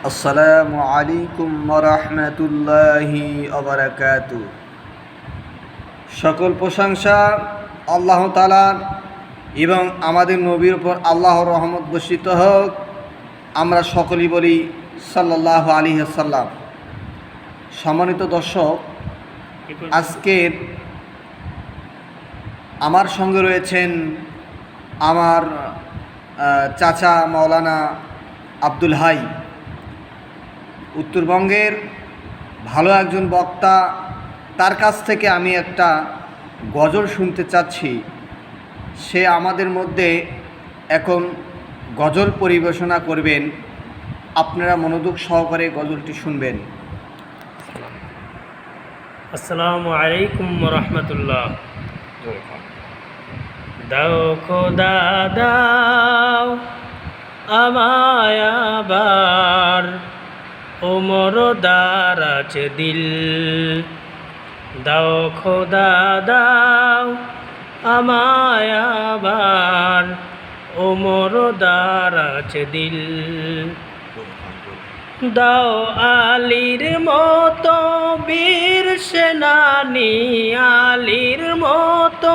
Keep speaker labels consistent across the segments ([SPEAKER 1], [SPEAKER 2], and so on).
[SPEAKER 1] আসসালামু আলাইকুম ওয়া রাহমাতুল্লাহি ওয়া বারাকাতুহু। সকল প্রশংসা আল্লাহ তাআলার এবং আমাদের নবীর উপর আল্লাহর রহমত বর্ষিত হোক। আমরা সকলেই বলি সাল্লাল্লাহু আলাইহি ওয়াসাল্লাম। সম্মানিত দর্শক, আজকের আমার সঙ্গে রয়েছেন আমার চাচা মাওলানা আব্দুল হাই, উত্তরবঙ্গের ভালো একজন বক্তা। তার কাছ থেকে আমি একটা গজল শুনতে চাচ্ছি। সে আমাদের মধ্যে এখন গজল পরিবেশনা করবেন। আপনারা মনোযোগ সহকারে গজলটি শুনবেন।
[SPEAKER 2] আসসালামু আলাইকুম রহমতুল্লাহ। দাও খোদা দাও আমায় আবার, ওমর দারাজ দিল। দাও খোদা দাও আমায় আবার, ওমর দারাজ দিল। দাও আলীর মতো বীর সেনানি, আলীর মতো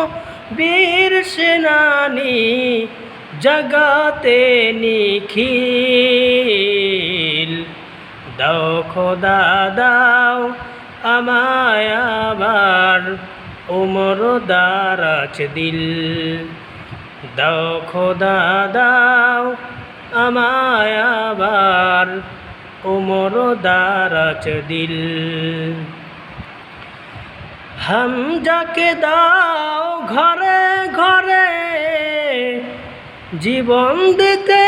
[SPEAKER 2] বীর সেনানি, জগতে নিখিল। দাও খোদা দাও আমায় আবার, ওমর দারাজ দিল। দাও খোদা দাও আমায় আবার, ওমর দারাজ দিল। হামজাকে দাও ঘরে ঘরে জীবন দিতে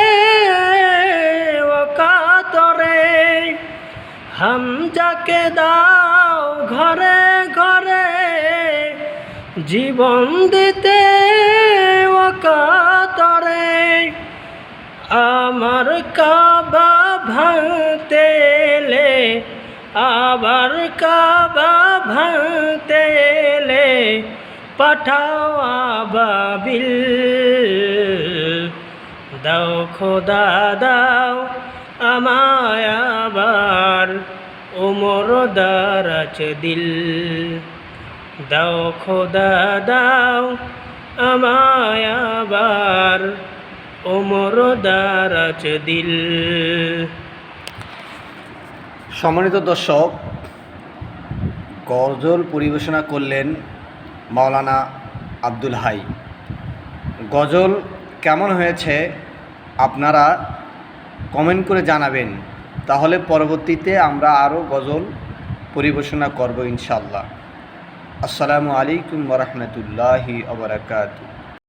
[SPEAKER 2] ওকাতরে। হামজাকে দাও ঘরে ঘরে জীবন দিতে ওকাতরে। আমার কাবা ভাঙতে এলে, আবার কাবা ভাঙতে এলে, পাঠাও আবাবিল। দাও খোদা দাও আমায় আবার, ওমর দারাজ দিল। দাও খোদা দাও আমায় আবার, ওমর দারাজ দিল।
[SPEAKER 1] সম্মানিত দর্শক, গজল পরিবেশনা করলেন মাওলানা আব্দুল হাই। গজল কেমন হয়েছে আপনারা কমেন্ট করে জানাবেন, তাহলে পরবর্তীতে আমরা আরও গজল পরিবেশনা করব ইনশাআল্লাহ। আসসালামু আলাইকুম ওয়া রাহমাতুল্লাহি ওয়া বারাকাতুহু।